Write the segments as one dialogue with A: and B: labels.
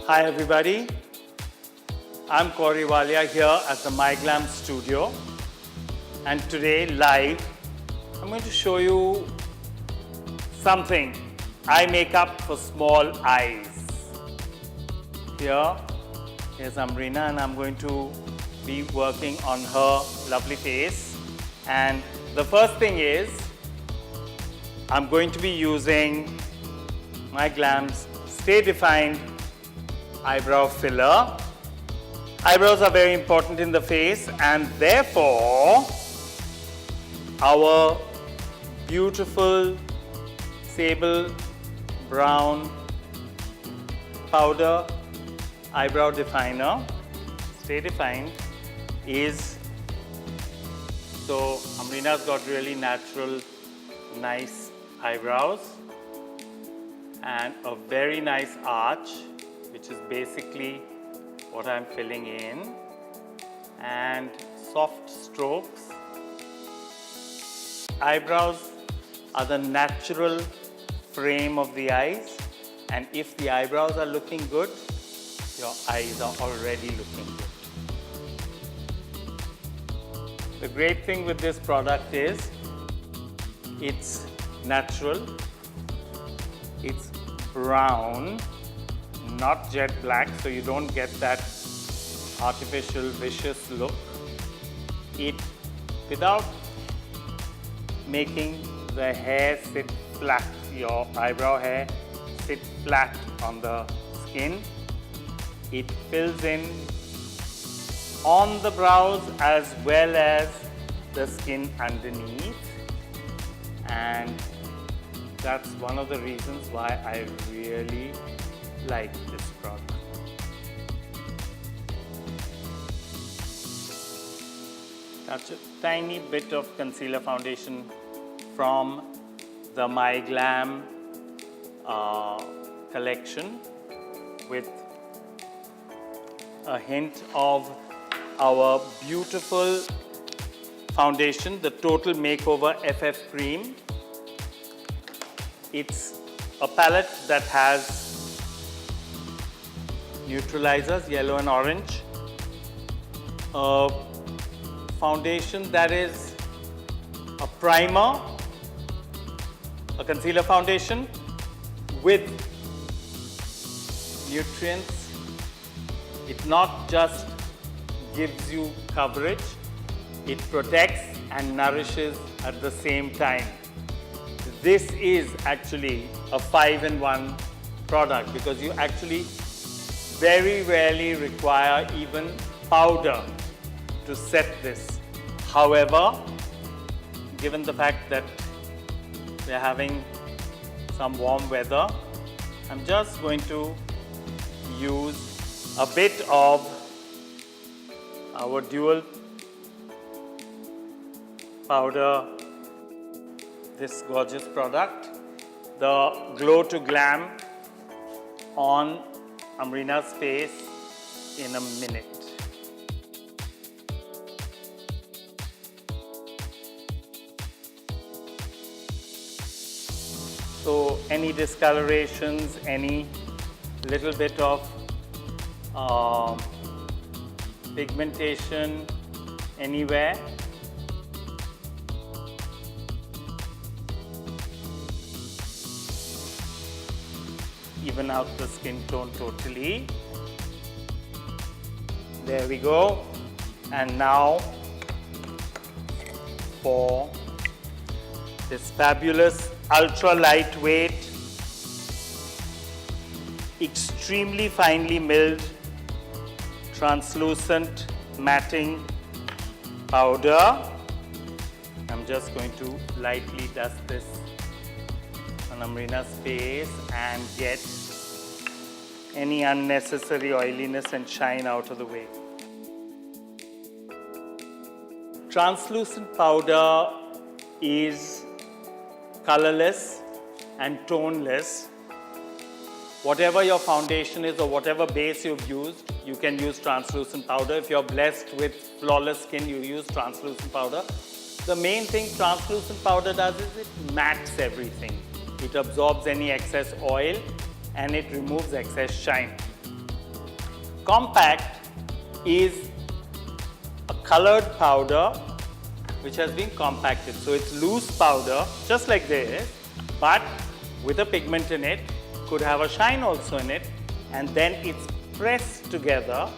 A: Hi everybody, I'm Cory Walia here at the MyGlamm studio, and today live I'm going to show you something, eye makeup for small eyes. Here's Amrina, and I'm going to be working on her lovely face. And the first thing is I'm going to be using MyGlamm's Stay Defined eyebrow filler. Eyebrows are very important in the face, and therefore our beautiful sable brown powder eyebrow definer, Stay Defined, is so Amrina's got really natural, nice eyebrows and a very nice arch, which is basically what I'm filling in, and soft strokes. Eyebrows are the natural frame of the eyes, and if the eyebrows are looking good, your eyes are already looking good. The great thing with this product is it's natural, it's brown, not jet black, so you don't get that artificial vicious look. Without making the hair sit flat, your eyebrow hair sit flat on the skin, it fills in on the brows as well as the skin underneath, and that's one of the reasons why I really like this product. Touch a tiny bit of concealer foundation from the MyGlamm collection with a hint of our beautiful foundation, the Total Makeover FF Cream. It's a palette that has neutralizers, yellow and orange. A foundation that is a primer, a concealer foundation with nutrients. It not just gives you coverage, it protects and nourishes at the same time. This is actually a 5-in-1 product because you actually very rarely require even powder to set this. However, given the fact that we're having some warm weather, I'm just going to use a bit of our dual powder, this gorgeous product, the Glow to Glam, on Amrina's face in a minute. So any discolorations, any little bit of pigmentation anywhere, even out the skin tone totally. There we go. And now for this fabulous ultra lightweight, extremely finely milled, translucent matting powder. I'm just going to lightly dust this on Amrina's face and get any unnecessary oiliness and shine out of the way. Translucent powder is colorless and toneless. Whatever your foundation is or whatever base you've used, you can use translucent powder. If you're blessed with flawless skin, you use translucent powder. The main thing translucent powder does is it mattes everything. It absorbs any excess oil and it removes excess shine. compact is a colored powder which has been compacted. So it's loose powder, just like this, but with a pigment in it, could have a shine also in it, and then it's pressed together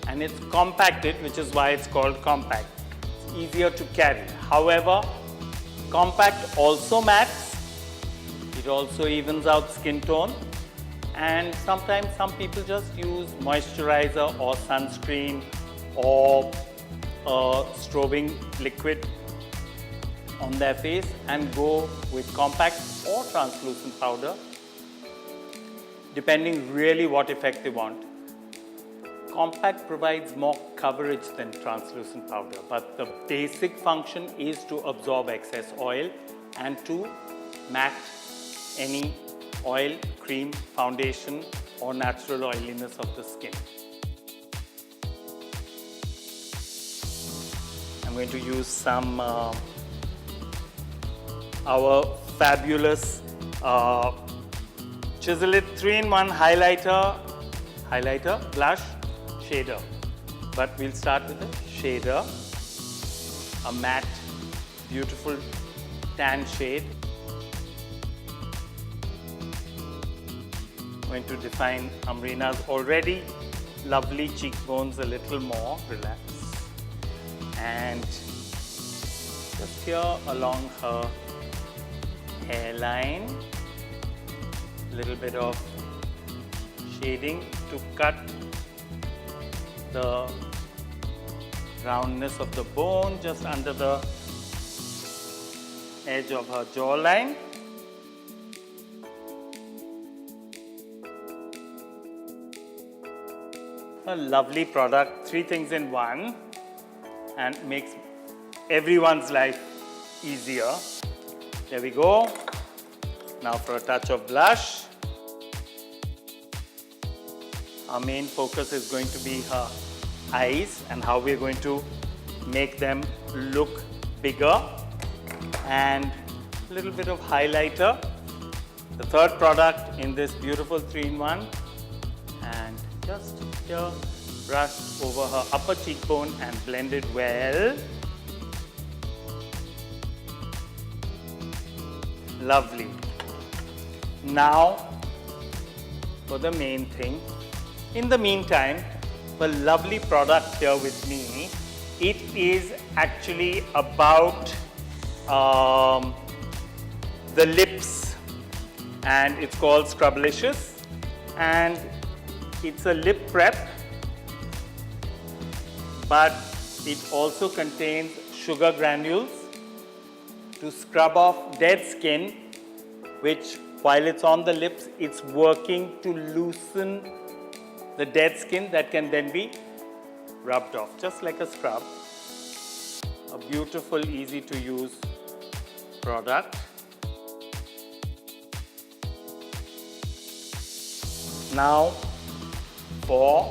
A: and it's compacted, which is why it's called compact. It's easier to carry. However, compact also mattes, it also evens out skin tone, and sometimes some people just use moisturizer or sunscreen or a strobing liquid on their face and go with compact or translucent powder, depending really what effect they want. Compact provides more coverage than translucent powder, but the basic function is to absorb excess oil and to matte any oil, cream, foundation or natural oiliness of the skin. I'm going to use some our fabulous Chisel It 3-in-1 highlighter, blush, shader. But we'll start with a shader, a matte, beautiful tan shade. I'm going to define Amreena's already lovely cheekbones a little more. Relax. And just here along her hairline, a little bit of shading to cut the roundness of the bone just under the edge of her jawline. A lovely product, 3 things in one, and makes everyone's life easier. There we go. Now for a touch of blush. Our main focus is going to be her eyes and how we're going to make them look bigger, and a little bit of highlighter. The third product in this beautiful 3-in-1, and just here brush over her upper cheekbone and blend it well. Lovely. Now for the main thing. In the meantime, the lovely product here with me, it is actually about the lips, and it's called Scrublicious, and it's a lip prep, but it also contains sugar granules to scrub off dead skin, which while it's on the lips, it's working to loosen the dead skin that can then be rubbed off, just like a scrub. A beautiful, easy to use product. Now for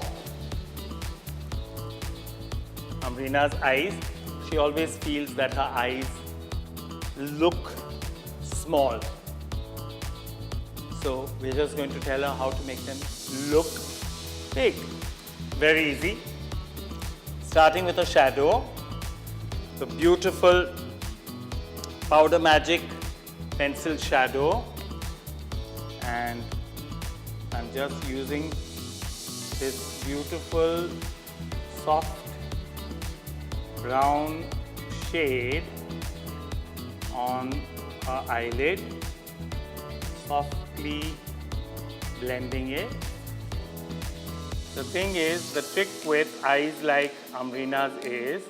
A: Amreena's eyes, she always feels that her eyes look small. So we're just going to tell her how to make them look big. Very easy. Starting with a shadow, the beautiful Powder Magic pencil shadow, and I'm just using this beautiful soft brown shade on her eyelid, softly blending it. The thing is, the trick with eyes like Amreena's is,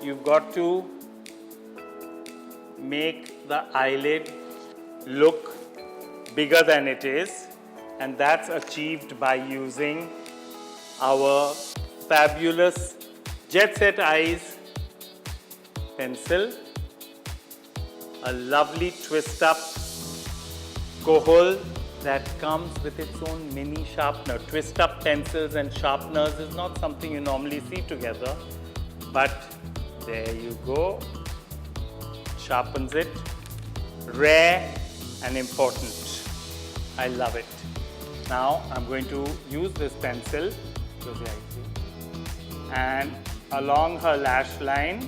A: you've got to make the eyelid look bigger than it is, and that's achieved by using our fabulous Jet Set Eyes pencil, a lovely twist up kohol that comes with its own mini sharpener. Twist up pencils and sharpeners is not something you normally see together, but there you go. Sharpens it. Rare and important. I love it. Now I'm going to use this pencil and along her lash line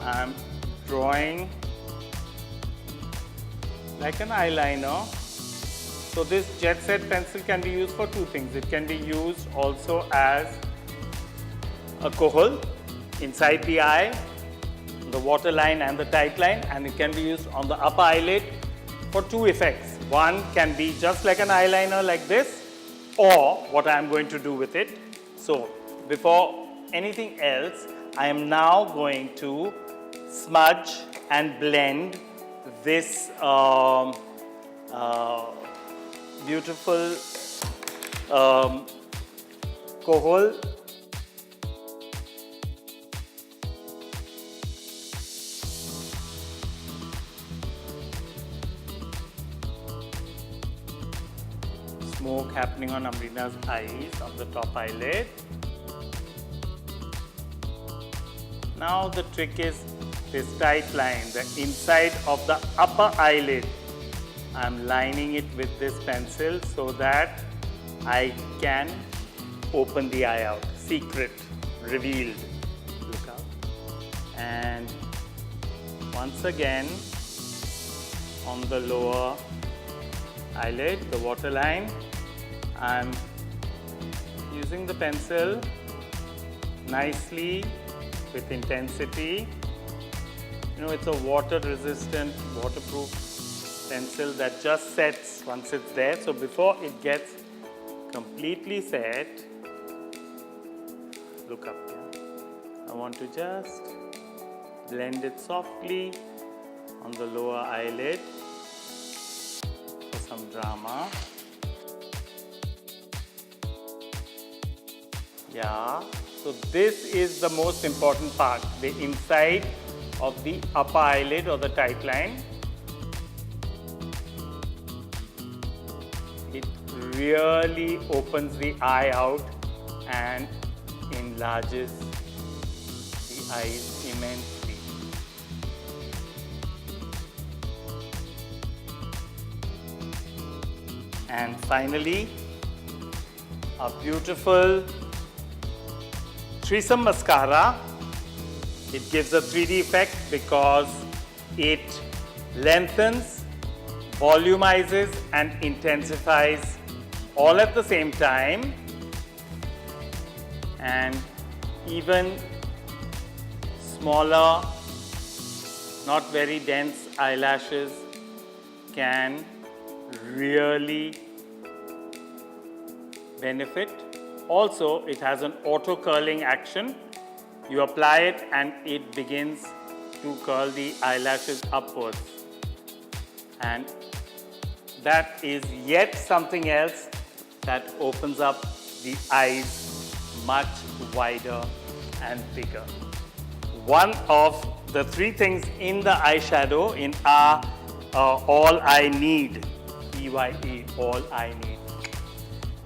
A: I'm drawing like an eyeliner. So this Jet Set pencil can be used for two things. It can be used also as a kohol inside the eye, the waterline and the tight line, and it can be used on the upper eyelid for two effects. One can be just like an eyeliner like this, or what I am going to do with it. So before anything else, I am now going to smudge and blend this beautiful kohol. Smoke happening on Amreena's eyes, on the top eyelid. Now the trick is this tight line, the inside of the upper eyelid. I'm lining it with this pencil so that I can open the eye out. Secret, revealed. Look out. And once again, on the lower eyelid, the waterline, I'm using the pencil nicely with intensity. You know, it's a water-resistant, waterproof pencil that just sets once it's there. So before it gets completely set, look up here. I want to just blend it softly on the lower eyelid for some drama. Yeah, so this is the most important part, the inside of the upper eyelid or the tight line. It really opens the eye out and enlarges the eyes immensely. And finally, a beautiful Threesome mascara. It gives a 3D effect because it lengthens, volumizes and intensifies all at the same time, and even smaller, not very dense eyelashes can really benefit. Also, it has an auto curling action. You apply it and it begins to curl the eyelashes upwards. And that is yet something else that opens up the eyes much wider and bigger. One of the three things in the eyeshadow in our All I Need, EYE, All I Need,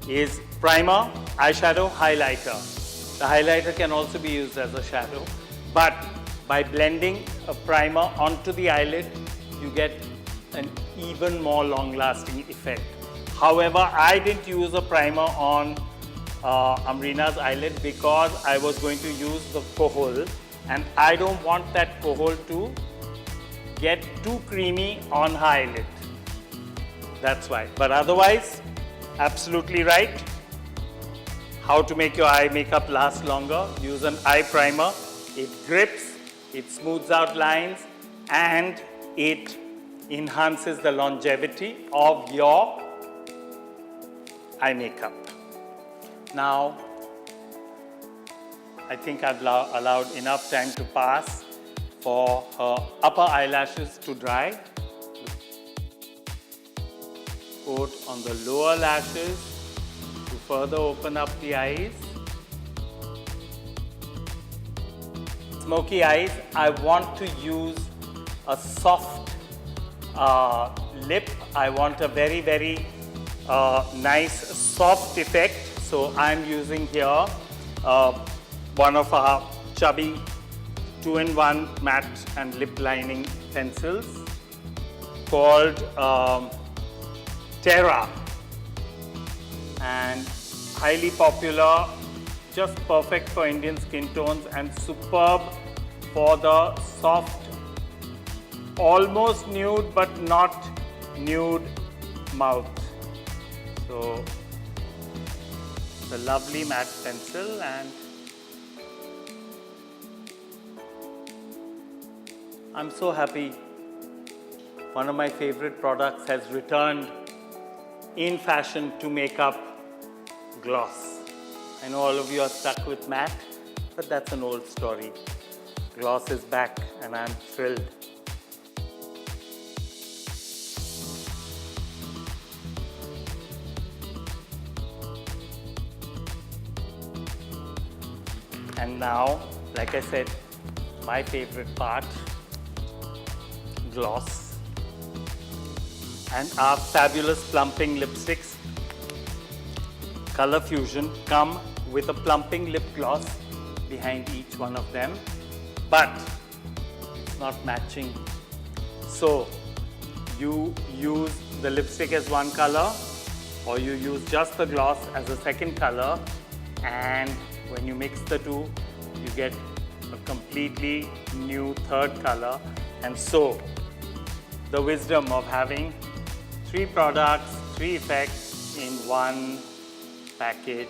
A: is primer, eyeshadow, highlighter. The highlighter can also be used as a shadow, but by blending a primer onto the eyelid, you get an even more long-lasting effect. However, I didn't use a primer on Amreena's eyelid because I was going to use the kohol, and I don't want that kohol to get too creamy on her eyelid. That's why. But otherwise, absolutely right. How to make your eye makeup last longer. Use an eye primer. It grips, it smooths out lines, and it enhances the longevity of your eye makeup. Now, I think I've allowed enough time to pass for her upper eyelashes to dry. Coat on the lower lashes to further open up the eyes. Smoky eyes, I want to use a soft lip. I want a very, very nice soft effect. So I'm using here one of our chubby 2-in-1 matte and lip lining pencils called Terra. and highly popular, just perfect for Indian skin tones and superb for the soft, almost nude but not nude mouth. So the lovely matte pencil, and I'm so happy. One of my favorite products has returned in fashion to makeup, gloss. I know all of you are stuck with matte, but that's an old story. Gloss is back and I'm thrilled. And now, like I said, my favorite part, gloss. And our fabulous plumping lipsticks, Color Fusion, come with a plumping lip gloss behind each one of them, but it's not matching. So you use the lipstick as one color, or you use just the gloss as a second color, and when you mix the two, you get a completely new third color. And so the wisdom of having 3 products, 3 effects in one package.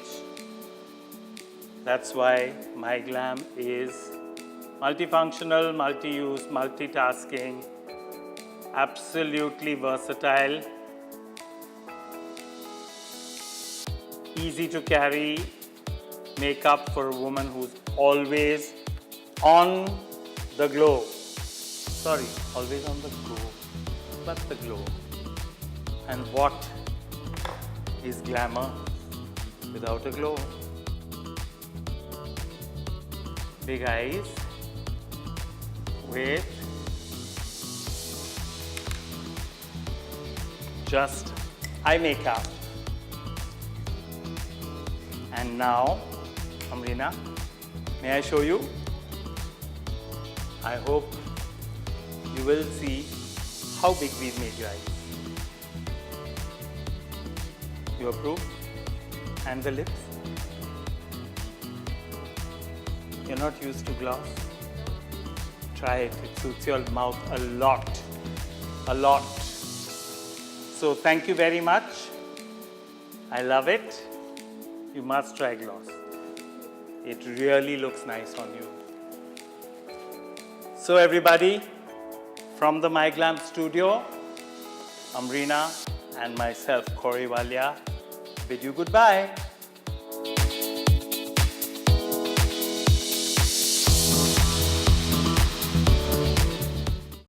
A: That's why MyGlamm is multifunctional, multi-use, multitasking, absolutely versatile, easy to carry makeup for a woman who's always on the glow. Sorry, always on the go, but the glow. And what is glamour without a glow? Big eyes with just eye makeup. And now, Amrina, may I show you? I hope you will see how big we've made your eyes. You approve? And the lips? You're not used to gloss? Try it. It suits your mouth a lot. A lot. So thank you very much. I love it. You must try gloss. It really looks nice on you. So everybody, from the MyGlamm studio, Amrina and myself, Cory Walia, bid you goodbye.